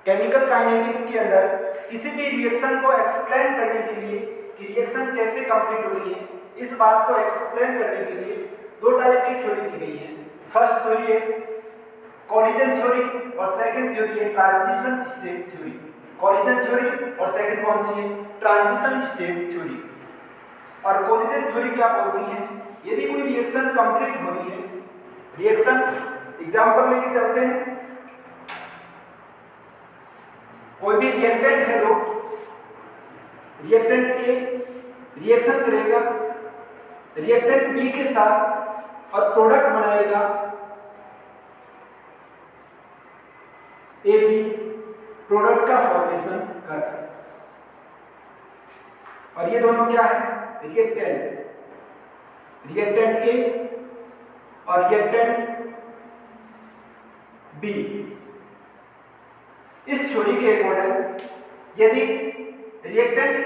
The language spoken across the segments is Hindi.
केमिकल काइनेटिक्स के अंदर किसी भी रिएक्शन को एक्सप्लेन करने के लिए कि रिएक्शन कैसे कंप्लीट हो रही है, इस बात को एक्सप्लेन करने के लिए दो टाइप की थ्योरी दी गई है। फर्स्ट थ्योरी है कोलिजन थ्योरी और सेकंड थ्योरी है transition state theory. Collision theory और सेकंड कौन सी है? Transition state theory. और कोलिजन थ्योरी क्या बोलती है? यदि कोई रिएक्शन कंप्लीट हो रही है, रिएक्शन एग्जांपल लेके चलते हैं, कोई भी रिएक्टेंट है, रिएक्टेंट ए रिएक्शन करेगा रिएक्टेंट बी के साथ और प्रोडक्ट बनाएगा ए बी, प्रोडक्ट का फॉर्मेशन कर रहा है। और ये दोनों क्या है? रिएक्टेंट ए और रिएक्टेंट बी। इस थ्योरी के अकॉर्डिंग यदि रिएक्टेंट ए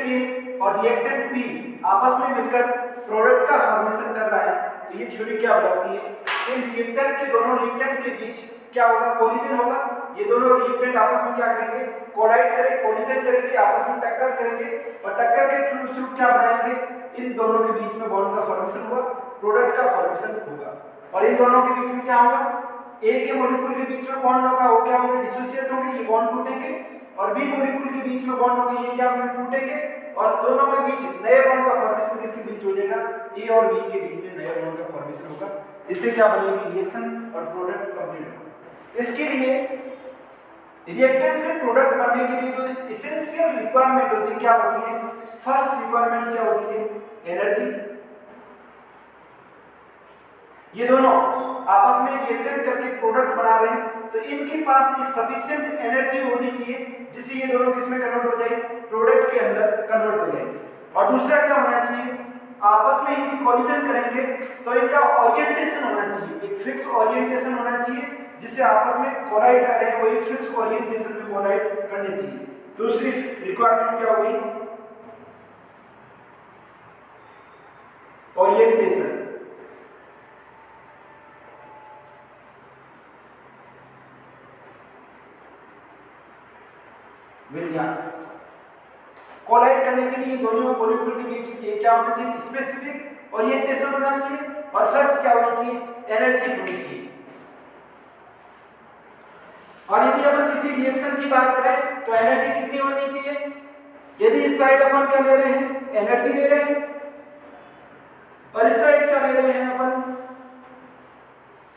और रिएक्टेंट बी आपस में मिलकर प्रोडक्ट का फॉर्मेशन कर रहा है, तो ये थ्योरी क्या बताती है? इन रिएक्टेंट के दोनों रिएक्टेंट के बीच क्या होगा? कोलिजन होगा। ये दोनों रिएक्टेंट आपस में क्या करेंगे? कोलाइड करेंगे, कोलिजन करेंगे, आपस में टक्कर करेंगे और टक्कर के थ्रू क्या बनाएंगे? इन दोनों के बीच में बॉन्ड का फॉर्मेशन होगा, प्रोडक्ट का फॉर्मेशन होगा। और इन दोनों के बीच में क्या होगा? ए के मॉलिक्यूल के बीच में बॉन्ड होगा, वो क्या होंगे? डिसोसिएट होंगे, ये बॉन्ड टूटेंगे। और बी मॉलिक्यूल के बीच में बॉन्ड होंगे, ये क्या होंगे? टूटेंगे। और दोनों के बीच नए बॉन्ड का फॉर्मेशन किसके बीच हो जाएगा? ए और बी के बीच में नए बॉन्ड का फॉर्मेशन होगा। इससे क्या बनेगी? रिएक्शन और प्रोडक्ट कंप्लीट होगा। इसके लिए रिएक्टेंट से प्रोडक्ट बनने के लिए जो एसेंशियल रिक्वायरमेंट होती है क्या होती है? फर्स्ट रिक्वायरमेंट क्या होती है? एनर्जी। ये दोनों आपस में रिएक्टेंट करके प्रोडक्ट बना रहे हैं, तो इनके पास एक सफिशिएंट एनर्जी होनी चाहिए जिससे ये दोनों किसमें कन्वर्ट हो जाए? प्रोडक्ट के अंदर कन्वर्ट हो जाए। और दूसरा क्या होना चाहिए? आपस में यदि कोलिजन करेंगे तो इनका ओरिएंटेशन होना चाहिए, एक फिक्स ओरिएंटेशन होना चाहिए जिससे आपस में कोलाइड कर रहे हैं, वही फिक्स ओरिएंटेशन में कोलाइड करने चाहिए। दूसरी रिक्वायरमेंट क्या होगी? ओरिएंटेशन। विन्यास। कोलाइड करने के लिए दोनों मॉलिक्यूल के बीच ये क्या होना चाहिए? स्पेसिफिक ओरिएंटेशन होना चाहिए। और फर्स्ट क्या होना चाहिए? एनर्जी होनी चाहिए। और यदि अपन किसी रिएक्शन की बात करें तो एनर्जी कितनी होनी चाहिए? यदि इस साइड अपन क्या ले रहे हैं? एनर्जी ले रहे हैं, और इस साइड क्या ले रहे हैं अपन?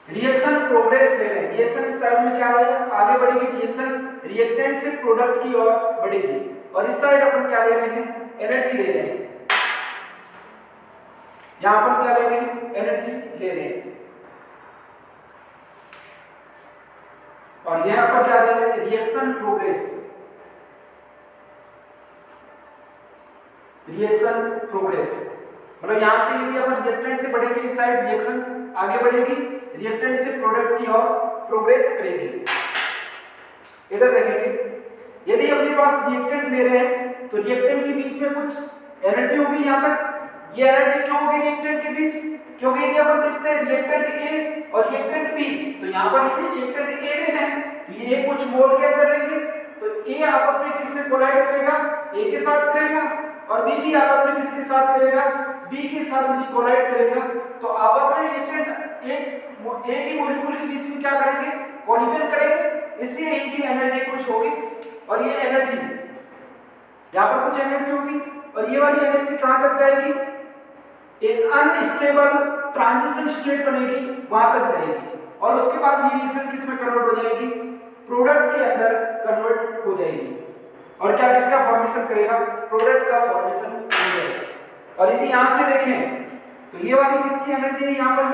रिएक्शन प्रोग्रेस ले रहे हैं। रिएक्शन इस साइड में क्या है? आगे बढ़ेगी, रिएक्शन रिएक्टेंट से प्रोडक्ट की ओर बढ़ेगी। और इस साइड अपन क्या ले रहे हैं? एनर्जी ले रहे हैं। यहां अपन क्या ले रहे हैं? एनर्जी ले रहे हैं। और यहां पर क्या ले रहे हैं? Reaction progress. रिएक्शन प्रोग्रेस मतलब यहां से यदि अपन रिएक्टेंट से बढ़ेगी, इस साइड रिएक्शन आगे बढ़ेगी, रिएक्टेंट से प्रोडक्ट की ओर प्रोग्रेस करेगी। इधर देखेंगे, यदि अपने पास रिएक्टेंट ले रहे हैं तो रिएक्टेंट के बीच में कुछ एनर्जी होगी। यहां तक ये एनर्जी क्यों होगी रिएक्टेंट के बीच? क्योंकि यदि अपन देखते हैं रिएक्टेंट ए और रिएक्टेंट बी, तो यहां पर यदि रिएक्टेंट ए ले रहे हैं तो ये कुछ मोल के अंदर लेंगे, तो ए आपस में किससे कोलाइड करेगा? ए के साथ करेगा। और बी भी आपस में किसके साथ करेगा? बी के साथ यदि कोलाइड करेगा तो आपस में रिएक्टेंट ए की मॉलिक्यूल के बीच में क्या करेंगे? कोलिजन करेंगे। इसलिए इनकी एनर्जी कुछ होगी। और ये एनर्जी यहाँ पर कुछ एनर्जी होगी, और ये वाली एनर्जी कहां तक जाएगी? एक अनस्टेबल ट्रांजिशन स्टेट बनेगी, वहां तक जाएगी। और उसके बाद ये रिएक्शन किस में कन्वर्ट हो जाएगी? प्रोडक्ट के अंदर कन्वर्ट हो जाएगी। और क्या किसका फॉर्मेशन करेगा? प्रोडक्ट का फॉर्मेशन हो जाएगा। और यदि यहां से देखें तो ये वाली किसकी एनर्जी है? यहां पर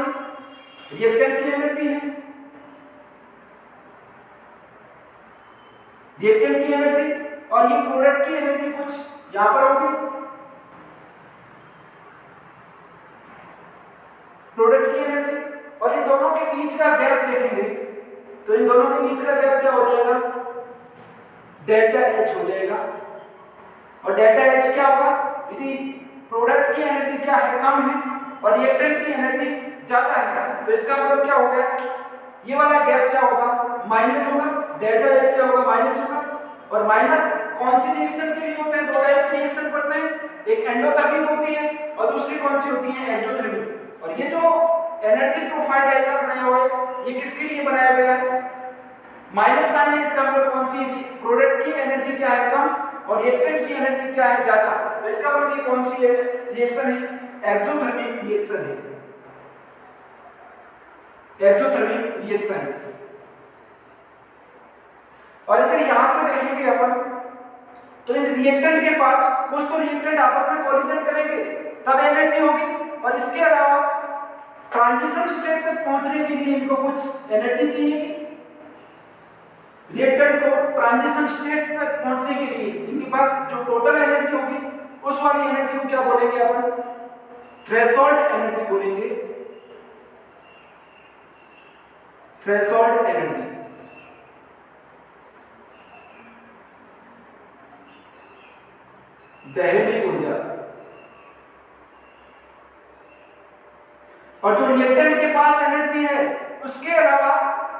ये रिएक्टेंट की एनर्जी है, रिएक्टेंट की एनर्जी। और ये प्रोडक्ट की एनर्जी कुछ यहां पर होगी, प्रोडक्ट की एनर्जी। और इन दोनों के बीच का गैप देखेंगे तो इन दोनों के बीच का गैप क्या हो जाएगा? डेल्टा एच हो जाएगा। और डेल्टा एच क्या होगा? यदि प्रोडक्ट की एनर्जी क्या है? कम है, और रिएक्टेंट की एनर्जी ज्यादा है, तो इसका मतलब क्या हो गया? ये वाला गैप क्या होगा? माइनस होगा। डेल्टा एच क्या होगा? माइनस होगा। और माइनस कौन सी रिएक्शन के लिए होते हैं? दो टाइप की रिएक्शन पढ़ते हैं, एक एंडोथर्मिक होती है और दूसरी कौन सी होती है? एक्सोथर्मिक। और ये जो एनर्जी प्रोफाइल डायग्राम बनाया हुआ है ये किसके लिए बनाया गया है? माइनस साइन है, इसका मतलब कौन सी प्रोडक्ट की एनर्जी क्या है? कम और रिएक्टेंट की एनर्जी क्या है? ज्यादा। तो इसका मतलब ये कौन सी है रिएक्शन है? एक्सोथर्मिक रिएक्शन है, एक्सोथर्मिक रिएक्शन है। और इधर यहां से देखेंगे अपन तो इन रिएक्टेंट के पास कुछ तो रिएक्टेंट आपस में कोलिजन करेंगे तब एनर्जी होगी, और इसके अलावा ट्रांजिशन स्टेट तक पहुंचने के लिए इनको कुछ एनर्जी चाहिए। रिएक्टेंट को ट्रांजिशन स्टेट तक पहुंचने के लिए इनके पास जो टोटल एनर्जी होगी उस वाली एनर्जी को क्या बोलेंगे अपन? थ्रेशोल्ड एनर्जी बोलेंगे, थ्रेशोल्ड एनर्जी। दहलीज ऊर्जा। और जो रिएक्टेंट के पास एनर्जी है उसके अलावा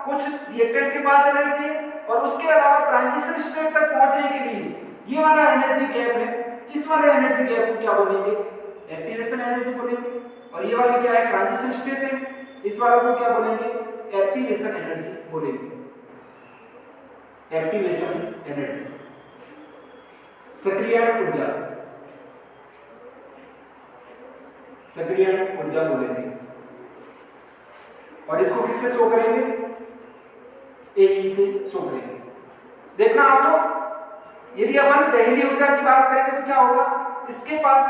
कुछ रिएक्टेंट के पास एनर्जी है और उसके अलावा ट्रांजिशन स्टेट तक पहुंचने के लिए ये वाला एनर्जी गैप है, इस वाले एनर्जी गैप को क्या बोलेंगे? एक्टिवेशन एनर्जी बोलेंगे। और ये वाली क्या है? ट्रांजिशन स्टेट है, इस वाले को क्या बोलेंगे? एक्टिवेशन एनर्जी बोलेंगे, एक्टिवेशन एनर्जी। सक्रियण ऊर्जा, सक्रियण ऊर्जा बोलेंगे। और इसको किससे शो करेंगे? ए से शो करेंगे। देखना आप लोग, यदि अपन दहलीज ऊर्जा की बात करेंगे तो क्या होगा? इसके पास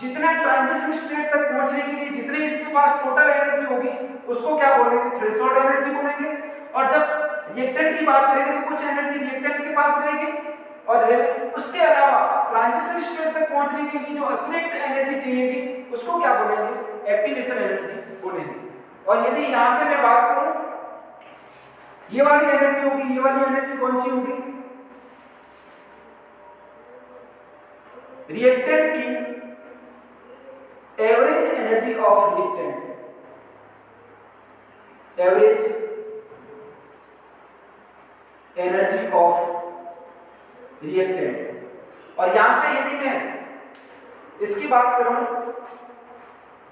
जितना ट्रांजिशन स्टेट तक पहुंचने के लिए जितनी इसके पास टोटल एनर्जी होगी उसको क्या बोलेंगे? थ्रेशोल्ड एनर्जी बोलेंगे। और जब रिएक्टेंट की बात करेंगे तो कुछ एनर्जी रिएक्टेंट के पास रहेगी और उसके अलावा ट्रांजिशन स्टेट तक पहुंचने के लिए जो अतिरिक्त एनर्जी चाहिएगी उसको क्या बोलेंगे? एक्टिवेशन एनर्जी बोलेंगे। और यदि यहां से मैं बात करूं ये वाली एनर्जी होगी, ये वाली एनर्जी कौन सी होगी? रिएक्टेंट की average energy of reactant, average energy of reactant. और यहां से यदि मैं इसकी बात करूं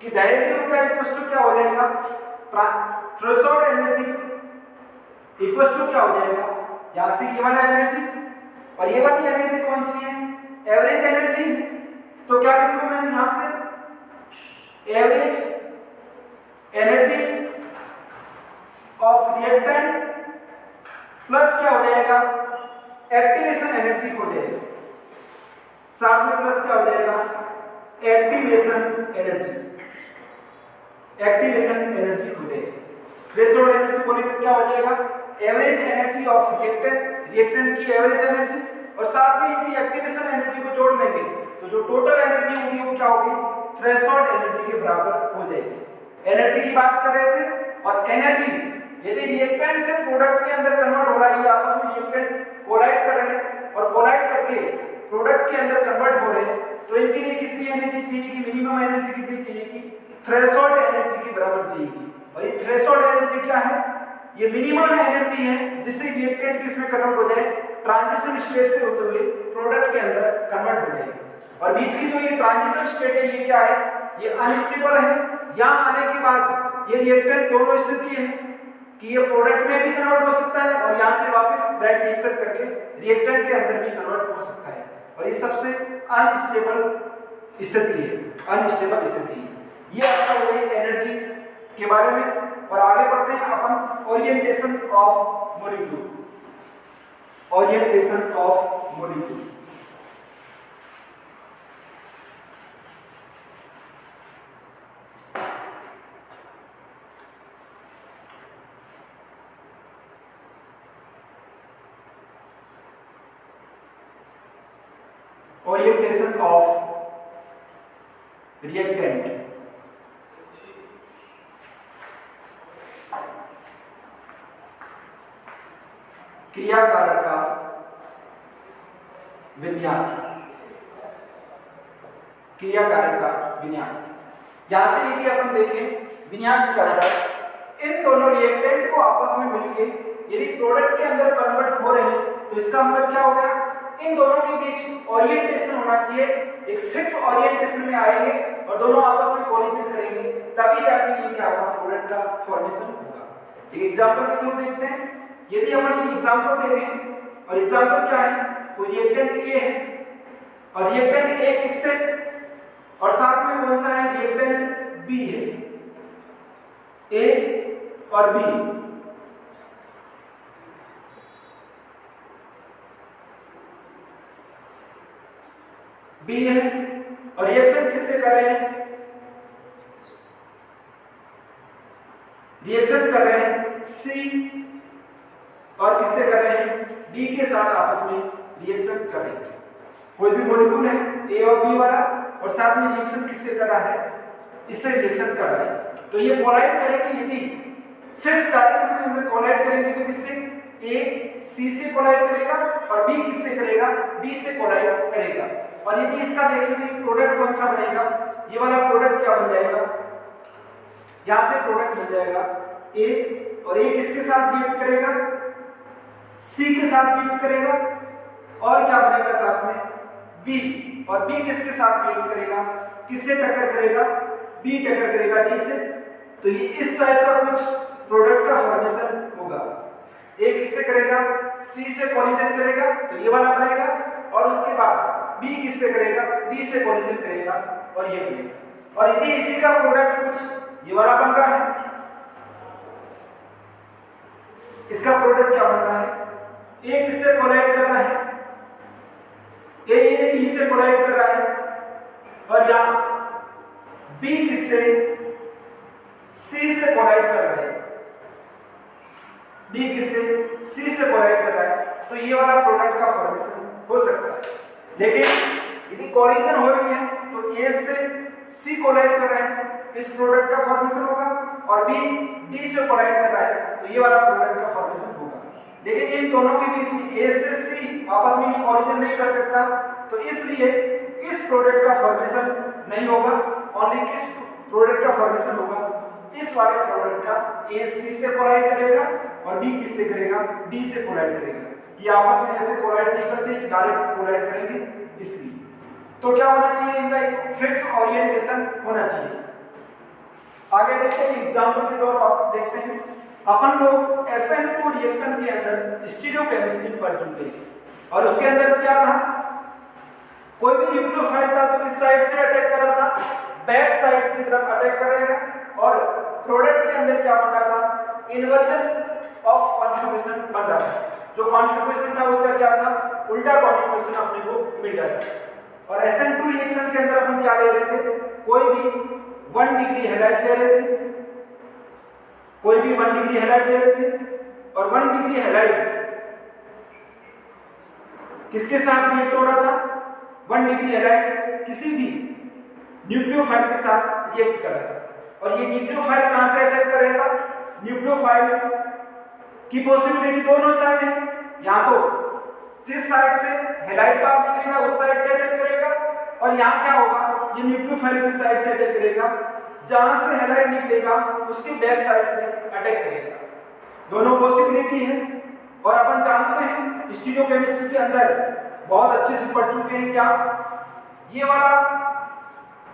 कि दहलीज ऊर्जा इक्वल टू क्या हो जाएगा? थ्रेशोल्ड एनर्जी इक्वल टू क्या हो जाएगा? यहां से ये वाला एनर्जी और ये वाली एनर्जी कौन सी है? Average energy. तो क्या लिख लूं मैं यहां से? Average energy of reactant plus क्या हो जाएगा? एक्टिवेशन एनर्जी हो जाएगा, साथ में प्लस क्या हो जाएगा? एक्टिवेशन एनर्जी, एक्टिवेशन एनर्जी हो जाएगी। थ्रेशोल्ड एनर्जी बोले तो क्या हो जाएगा? Average energy of reactant, reactant की एवरेज एनर्जी, और साथ में यदि एक्टिवेशन एनर्जी को जोड़ लेंगे तो जो टोटल एनर्जी होगी वो क्या होगी? थ्रेशोल्ड एनर्जी के बराबर हो जाएगी। एनर्जी की बात कर रहे थे, और एनर्जी यदि रिएक्टेंट से प्रोडक्ट के अंदर कन्वर्ट हो रहा है, ये आपस में रिएक्टेंट कोलाइड कर रहे हैं और कोलाइड करके प्रोडक्ट के अंदर कन्वर्ट हो रहे हैं, तो इनके लिए कितनी एनर्जी चाहिए? मिनिमम एनर्जी कितनी चाहिए? थ्रेशोल्ड एनर्जी के बराबर चाहिए। और ये थ्रेशोल्ड एनर्जी क्या है? ये मिनिमम एनर्जी है जिससे रिएक्टेंट किसमें कन्वर्ट हो जाए? ट्रांजिशन स्टेट से होते हुए प्रोडक्ट के अंदर कन्वर्ट हो जाए। और बीच की जो ये ट्रांजिशन स्टेट है ये क्या है? ये अनस्टेबल है। यहाँ आने के बाद ये रिएक्टेंट दोनों स्थिति है कि ये प्रोडक्ट में भी कन्वर्ट हो सकता है और यहाँ से वापस बैक रिएक्शन करके रिएक्टेंट के अंदर भी कन्वर्ट हो सकता है। और ये सबसे अनस्टेबल स्थिति है, अनस्टेबल स्थिति है। ये आपका हो गई एनर्जी के बारे में। और आगे बढ़ते हैं अपन orientation of molecule, orientation of molecule. Orientation of reactant, क्रियाकारक का विन्यास, क्रियाकारक का विन्यास। यहां से यदि अपन देखें विन्यास क्या होता है? इन दोनों रिएक्टेंट को आपस में मिलके यदि प्रोडक्ट के अंदर कन्वर्ट हो रहे हैं तो इसका मतलब क्या हो गया, इन दोनों के बीच ओरिएंटेशन होना चाहिए, एक फिक्स ओरिएंटेशन में आएंगे और दोनों आपस में कोलिजन करेंगे, तभी जाके ये क्या होगा, प्रोडक्ट का फॉर्मेशन होगा। एक एग्जांपल के थ्रू देखते हैं। यदि अपन एक एग्जांपल देखें और एग्जांपल क्या है, कोई रिएक्टेंट ए है और रिएक्टेंट ए किससे और साथ में कौन सा है, रिएक्टेंट बी है, ए और बी। बी है और रिएक्शन किससे कर रहे हैं, रिएक्शन कर रहे हैं सी और किससे कर रहे हैं, डी के साथ आपस में रिएक्शन कर रहे हैं। कोई भी मॉलिक्यूल है ए और बी वाला और साथ में रिएक्शन किससे कर रहा है, इससे रिएक्शन कर रहा है, तो ये कोलाइड करेंगे। यदि फिक्स डायरेक्शन के अंदर कोलाइड करेंगे तो किससे, ए सी से कोलाइड करेगा और बी किससे करेगा, डी से कोलाइड करेगा। और यदि इसका देखेंगे प्रोडक्ट कौन सा बनेगा, ये वाला प्रोडक्ट क्या बन जाएगा, यहां से प्रोडक्ट बन जाएगा ए और ए किसके साथ रिएक्ट करेगा, सी के साथ रिएक्ट करेगा और क्या बनेगा साथ में, बी, और बी किसके साथ रिएक्ट करेगा, किससे टक्कर करेगा, बी टक्कर करेगा डी से। तो ये इस टाइप का कुछ प्रोडक्ट का फॉर्मेशन होगा। ए किससे करेगा, सी से कोलिजन करेगा तो ये वाला बनेगा और उसके बाद बी किससे करेगा, डी से कोलिजन करेगा और ये बनेगा। और यदि इसी का प्रोडक्ट कुछ ये वाला बन रहा है, इसका प्रोडक्ट क्या बन रहा है, ए किससे कोलाइड कर रहा है, ए डी से कोलाइड कर रहा है और यहां बी किससे, सी से कोलाइड कर रहा है, बी किससे, सी से कोलाइड कर रहा है, तो ये वाला प्रोडक्ट का फॉर्मेशन हो सकता है। लेकिन यदि कोलिजन हो रही है तो ए से सी कोलाइड कर रहा है, इस प्रोडक्ट का फॉर्मेशन होगा और बी डी से कोलाइड कर रहा है तो ये वाला प्रोडक्ट का फॉर्मेशन होगा। लेकिन इन दोनों के बीच ए से सी आपस में ये कोलिजन नहीं कर सकता, तो इसलिए इस प्रोडक्ट का फॉर्मेशन नहीं होगा। ओनली किस प्रोडक्ट का फॉर्मेशन होगा, इस वाले प्रोडक्ट का ए सी से कोलाइड करेगा और बी किससे करेगा, डी से कोलाइड करेगा। ये आपस में ऐसे कोलाइड नहीं कर सकते, डायरेक्ट कोलाइड करेंगे इसलिए। तो क्या होना चाहिए, इनका एक फिक्स ओरिएंटेशन होना चाहिए। आगे देखते हैं एग्जांपल के तौर पर देखते हैं। अपन लोग SN2 रिएक्शन के अंदर स्टीरियोकेमिस्ट्री पढ़ चुके हैं और उसके अंदर क्या था, कोई भी न्यूक्लियोफाइल था तो किस साइड से अटैक कर रहा था, बैक साइड की तरफ अटैक करेगा और प्रोडक्ट के अंदर क्या बन रहा था, इन्वर्जन ऑफ कॉन्फॉर्मेशन बन रहा था। जो कॉन्फॉर्मेशन था उसका क्या था, उल्टा कॉन्फॉर्मेशन अपने को मिल जाता। और SN2 रिएक्शन के अंदर अपन क्या ले रहे थे, कोई भी 1 डिग्री हैलाइड ले रहे थे, कोई भी 1 डिग्री हैलाइड ले रहे थे और 1 डिग्री हैलाइड किसके साथ रिएक्ट हो रहा था, 1 डिग्री हैलाइड किसी भी न्यूक्लियोफाइल के साथ रिएक्ट कर रहा था। और ये न्यूक्लियोफाइल कहां से अटैक करेगा, न्यूक्लियोफाइल की पॉसिबिलिटी दोनों साइड है, या तो जिस साइड से हैलाइड बाहर निकलेगा उस साइड से अटैक करेगा और यहाँ क्या होगा, ये न्यूक्लियोफाइल की साइड से अटैक करेगा, जहां से हैलाइड निकलेगा उसके बैक साइड से अटैक करेगा। दोनों पॉसिबिलिटी है और अपन जानते हैं स्टीरियोकेमिस्ट्री के अंदर बहुत अच्छे से पढ़ चुके हैं क्या, ये वाला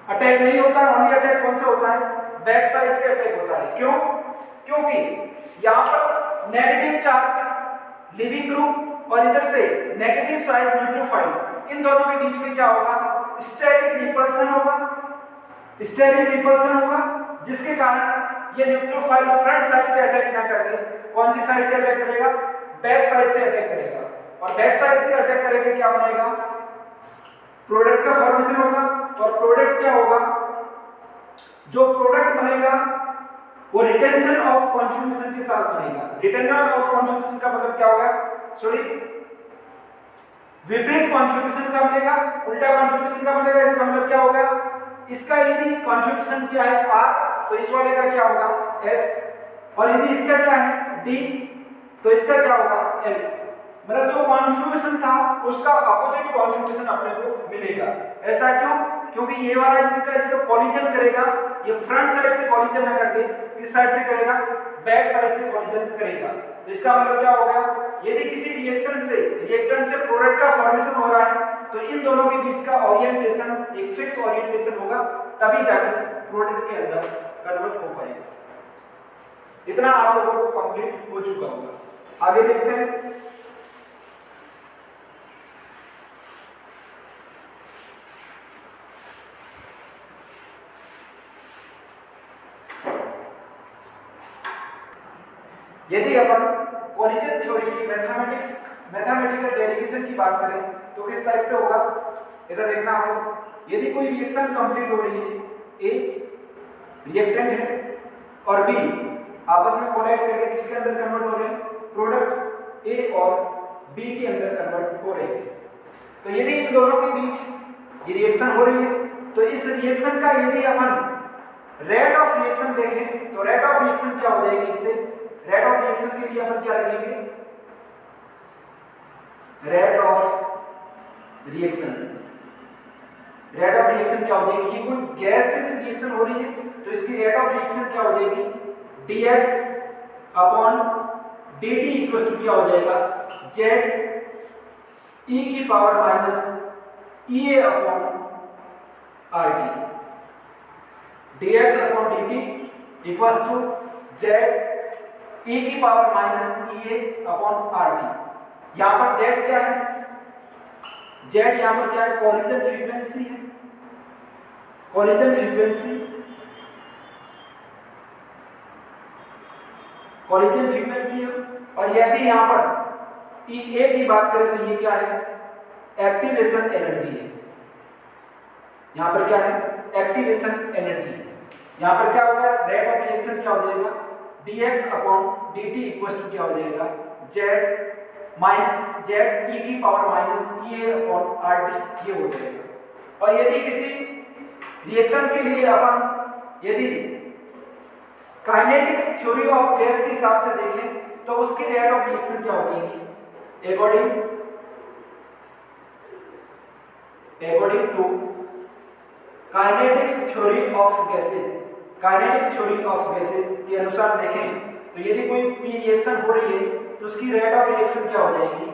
अटैक नहीं होता है। ओनली अटैक कौन सा होता है, बैक साइड से अटैक होता है। क्यों, क्योंकि यहाँ पर नेगेटिव चार्ज लिविंग ग्रुप और इधर से नेगेटिव साइड न्यूक्लियोफाइल, इन दोनों के बीच में क्या होगा, स्टेरिक रिपल्सन होगा, स्टेरिक रिपल्सन होगा, जिसके कारण ये न्यूक्लियोफाइल फ्रंट साइड से अटैक ना करके कौन सी साइड से अटैक करेगा, बैक साइड से अटैक करेगा। और बैक साइड से अटैक करेंगे क्या बनेगा, प्रोडक्ट का फॉर्मेशन होगा। और प्रोडक्ट क्या होगा, जो प्रोडक्ट बनेगा वो रिटेंशन ऑफ कॉन्फॉर्मेशन के साथ बनेगा। रिटेंशन ऑफ कॉन्फॉर्मेशन का मतलब क्या होगा, सॉरी विपरीत कॉन्फॉर्मेशन का बनेगा, उल्टा कॉन्फॉर्मेशन का बनेगा। इसका मतलब क्या होगा, इसका यदि कॉन्फॉर्मेशन क्या है R तो इस वाले का क्या होगा S, और यदि इसका क्या है D तो इसका क्या होगा L। मतलब जो कॉन्फॉर्मेशन था उसका अपोजिट कॉन्फॉर्मेशन अपने को मिलेगा। ऐसा क्यों, क्योंकि ये वाला जिसका इसका कॉलिजन करेगा ये फ्रंट साइड से कॉलिजन ना करके किस साइड से करेगा, बैक साइड से कॉलिजन करेगा। तो इसका मतलब क्या होगा, यदि किसी रिएक्शन से रिएक्टेंट से प्रोडक्ट का फॉर्मेशन हो रहा है तो इन दोनों के बीच का ओरिएंटेशन एक फिक्स ओरिएंटेशन होगा, तभी जाकर प्रोडक्ट के अंदर कन्वर्ट हो पाएगा। इतना आप लोगों को कंप्लीट हो चुका होगा। आगे देखते हैं। यदि अपन कॉलिजन थ्योरी की मैथमेटिकल डेरिवेशन की बात करें तो किस टाइप से होगा, इधर देखना आपको। यदि कोई रिएक्शन कंप्लीट हो रही है, ए रिएक्टेंट है और बी आपस में कोलाइड करके किसके अंदर कन्वर्ट हो रहे हैं, प्रोडक्ट ए और बी के अंदर कन्वर्ट हो रहे हैं। तो यदि इन दोनों के बीच ये रिएक्शन हो रही है तो इस रिएक्शन का यदि अपन रेट ऑफ रिएक्शन देखें तो रेट ऑफ रिएक्शन क्या हो जाएगी, इससे रेट ऑफ रिएक्शन के लिए अपन क्या लिखेंगे, rate of reaction. Rate of reaction क्या हो जाएगी, ये कोई गैस से रिएक्शन हो रही है तो इसकी रेट ऑफ रिएक्शन क्या हो जाएगी, dx upon dt equal to क्या हो जाएगा, z e की power minus ea upon rt। dx upon dt equal to z e की power minus ea upon rt। यहां पर z क्या है, z यहां पर क्या है, कॉलिजन फ्रीक्वेंसी है, कॉलिजन फ्रीक्वेंसी, कॉलिजन फ्रीक्वेंसी है। और यदि यहां पर EA की बात करें तो ये क्या है, एक्टिवेशन एनर्जी है। यहां पर क्या है, एक्टिवेशन एनर्जी है। यहां पर क्या होगा, रेट ऑफ रिएक्शन क्या हो जाएगा, dx upon dt equal to क्या हो जाएगा, z e की power minus ea upon rt, ये हो जाएगा। और यदि किसी रिएक्शन के लिए अपन यदि काइनेटिक्स थ्योरी ऑफ गैस के हिसाब से देखें तो उसकी रेट ऑफ रिएक्शन क्या हो जाएगी, according to kinetics theory of gases, kinetic theory of gases के अनुसार देखें तो यदि कोई पी रिएक्शन हो रही है तो उसकी रेट ऑफ रिएक्शन क्या हो जाएगी,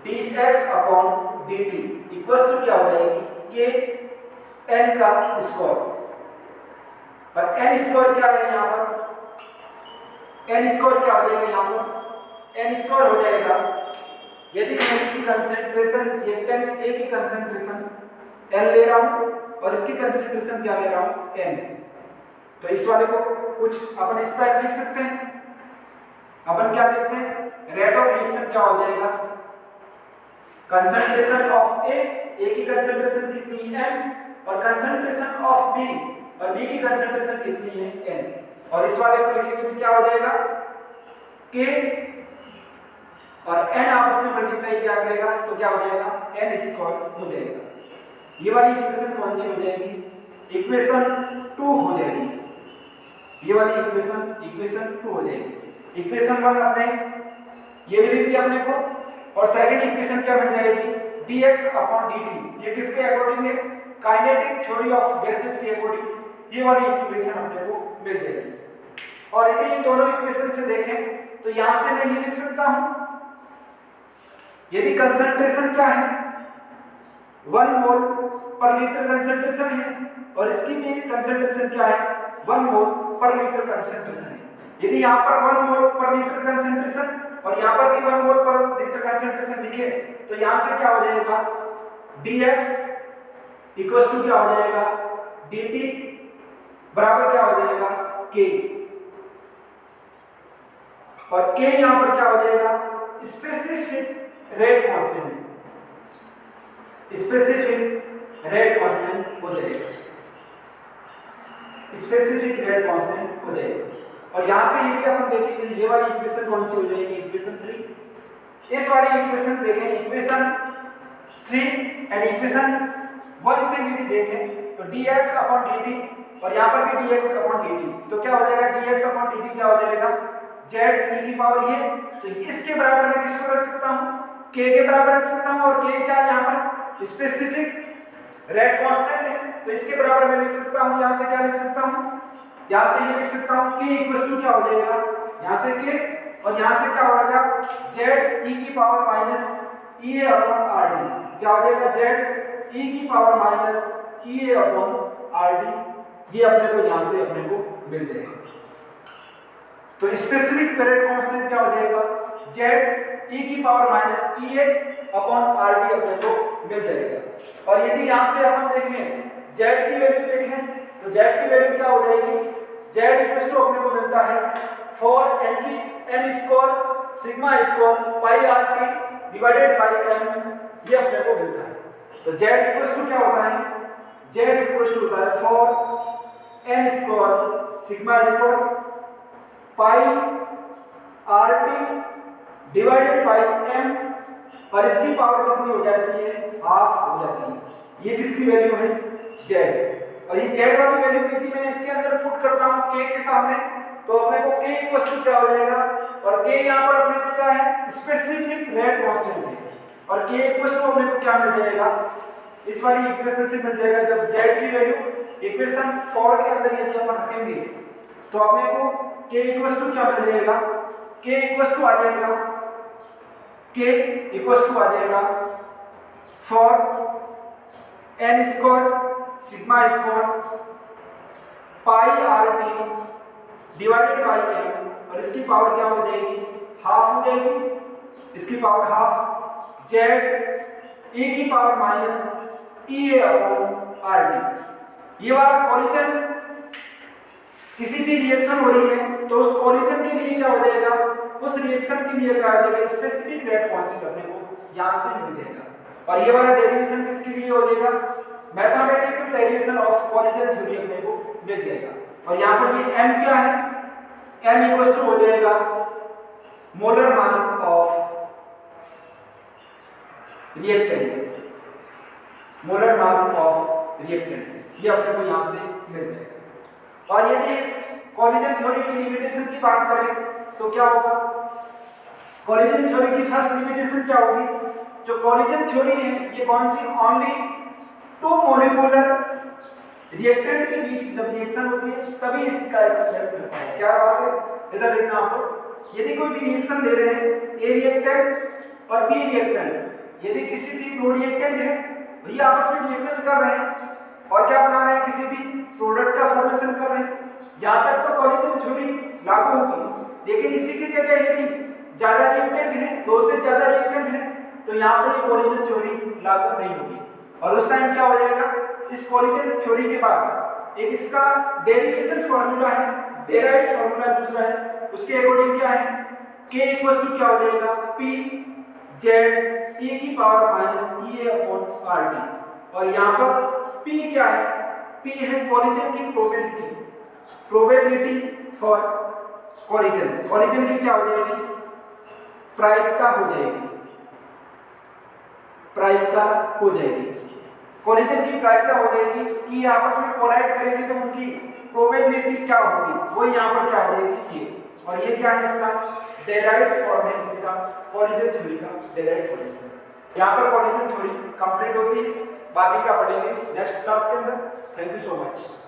dx upon dt equal to क्या हो जाएगी, k n का स्क्वायर। पर n स्क्वायर क्या है, यहाँ पर n स्क्वायर क्या हो जाएगा, यहाँ पर n स्क्वायर हो जाएगा यदि मैं इसकी कंसंट्रेशन रिएक्टेंट A की कंसंट्रेशन L ले रहा हूँ और इसकी कंसंट्रेशन क्या ले रहा हूँ, n। तो इस वाले को कुछ अपन इस टाइप लिख सकते हैं। अपन क्या देखते हैं, रेट ऑफ रिएक्शन क्या हो जाएगा, कंसंट्रेशन ऑफ A की कंसंट्रेशन कितनी है m, और कंसंट्रेशन ऑफ B और B की कंसंट्रेशन कितनी है n। और इस वाले को लिखेंगे तो क्या हो जाएगा, K और n आपस में मल्टीप्लाई क्या करेगा तो क्या हो जाएगा, n स्क्वायर हो जाएगा। ये वाली इक्वेशन कौन सी हो जाएगी, इक्वेशन 2 हो जाएगी। ये वाली इक्वेशन 2 हो जाएगी। इक्वेशन 1 अपने ये मिली थी अपने को, और सेकंड इक्वेशन क्या बन जाएगी, dx अपॉन dt। ये किसके अकॉर्डिंग है, काइनेटिक थ्योरी ऑफ गैसेस के अकॉर्डिंग ये वाली इक्वेशन अपने को मिल जाएगी। और यदि इन दोनों इक्वेशन से देखें तो यहां से मैं ये लिख सकता हूं, यदि कंसंट्रेशन क्या है 1 मोल पर लीटर कंसंट्रेशन है और इसकी भी कंसंट्रेशन क्या है 1 मोल पर लीटर कंसंट्रेशन है। यदि यहाँ पर 1 मोल पर लीटर कंसंट्रेशन और यहाँ पर भी 1 मोल पर लीटर कंसंट्रेशन लिखे तो यहाँ से क्या हो जाएगा, dx इक्वल टू क्या हो जाएगा, dt बराबर क्या हो जाएगा, k। और k यहाँ पर क्या हो जाएगा, specific rate constant, specific rate constant हो जाएगा, स्पेसिफिक रेट कांस्टेंट हो जाएगा। और यहां से यदि अपन देखें ये वाली इक्वेशन कौन सी हो जाएगी, इक्वेशन 3। इस वाली इक्वेशन देखें, इक्वेशन 3 एंड इक्वेशन 1 से यदि देखें तो dx अपॉन dt और यहाँ पर भी dx अपॉन dt, तो क्या हो जाएगा, dx अपॉन dt क्या हो जाएगा, z e की पावर ये। तो इसके बराबर मैं किसको रख सकता हूँ, k के बराबर रख सकता हूँ। और k क्या है यहाँ पर, स्पेसिफिक रेट कांस्टेंट तो इसके बराबर मैं लिख सकता हूँ, यहाँ से क्या लिख सकता हूँ, यहाँ से ये लिख सकता हूँ k इक्वल टू क्या हो जाएगा, यहाँ से k और यहाँ से क्या हो जाएगा z e की power minus EA upon RD, क्या हो जाएगा z e की power minus EA upon RD, ये अपने को यहाँ से अपने को मिल जाएगा। तो स्पेसिफिक पीरियड कांस्टेंट क्या हो जाएगा, z e की power minus EA upon RD अपने को मिल जाएगा। और यदि यहाँ से अपन देखें z की वैल्यू देखें तो z की वैल्यू क्या हो जाएगी, z इक्वल टू अपने को मिलता है 4 n square sigma square pi RT divided by m, ये अपने को मिलता है। तो z इक्वल टू क्या होता है, z इक्वल टू होता है 4 n square sigma square pi RT divided by m, और इसकी पावर कितनी हो जाती है, हाफ हो जाती है। ये किसकी वैल्यू है, z, और ये z वाली वैल्यू यदि मैं इसके अंदर पुट करता हूँ k के सामने तो अपने को k इक्वल टू क्या हो जाएगा, और k यहाँ पर अपने को क्या है, स्पेसिफिक रेट कांस्टेंट है, और k इक्वल टू अपने को क्या मिल जाएगा, इस वाली इक्वेशन से मिल जाएगा। जब z की वैल्यू इक्वेशन 4 के अंदर यदि अपन रखेंगे तो अपने को k इक्वल टू क्या मिल जाएगा, k इक्वल टू आ जाएगा, k इक्वल टू आ जाएगा 4 n square sigma square pi RT divided by m, और इसकी पावर क्या हो जाएगी, हाफ हो जाएगी, इसकी पावर हाफ z e की power minus EA upon RT। ये वाला कॉलिजन किसी भी रिएक्शन हो रही है तो उस कॉलिजन के लिए क्या हो जाएगा, उस रिएक्शन के लिए क्या हो जाएगा, स्पेसिफिक रेट कांस्टेंट अपने को यहाँ से मिल जाएगा। और ये वाला डेरिवेशन किसके लिए हो जाएगा, mathematical derivation of collision theory अपने को मिल जाएगा। और यहाँ पर ये m क्या है, m इक्वल टू हो जाएगा molar mass of reactant, molar mass of reactant, ये अपने को यहाँ से मिल जाएगा। और यदि इस कॉलिजन थ्योरी की लिमिटेशन की बात करें तो क्या होगा, कॉलिजन थ्योरी की फर्स्ट लिमिटेशन क्या होगी, जो कॉलिजन थ्योरी है ये कौन सी, ओनली टू मॉलिक्यूलर रिएक्टेंट के बीच जब रिएक्शन होती है तभी इसका एक्सप्लेन करता है। क्या बात है, इधर देखना आप लोग, यदि कोई भी रिएक्शन ले रहे हैं ए रिएक्टेंट और बी रिएक्टेंट, यदि किसी भी दो रिएक्टेंट है ये आपस में रिएक्शन कर रहे हैं और क्या बना रहे हैं, किसी भी प्रोडक्ट का फॉर्मेशन कर रहे हैं, यहाँ तक तो कॉलिजन थ्योरी लागू होगी। लेकिन इसी की जगह यदि ज्यादा रिएक्टेंट है, दो से ज्यादा रिएक्टेंट है, तो यहाँ पर ये कॉलिजन थ्योरी लागू नहीं होगी। और उस टाइम क्या हो जाएगा, इस कॉलिजन थ्योरी के बाद एक इसका डेरिवेशन फार्मूला है, डेराइव्ड फार्मूला दूसरा है, उसके अकॉर्डिंग क्या है, k इक्वल टू क्या हो जाएगा, p z e की power minus EA upon RT। और यहाँ पर p क्या है, p है कॉलिजन की probability, probability for collision, collision की क्या हो जाएगी, प्रायिकता हो जाएगी, प्रायिकता हो जाएगी, कॉलिजन की प्रायिकता हो जाएगी कि आपस में कोलाइड करेंगे तो उनकी प्रोबेबिलिटी क्या होगी, वो यहाँ पर क्या हो जाएगी ये। और ये क्या है, इसका डेराइव्ड फॉर्म है, इसका कॉलिजन थ्योरी का डेराइव्ड फॉर्म। यहाँ पर कॉलिजन थ्योरी कंप्लीट होती है, बाकी का पढ़ेंगे नेक्स्ट क्लास के अंदर। Thank you so much.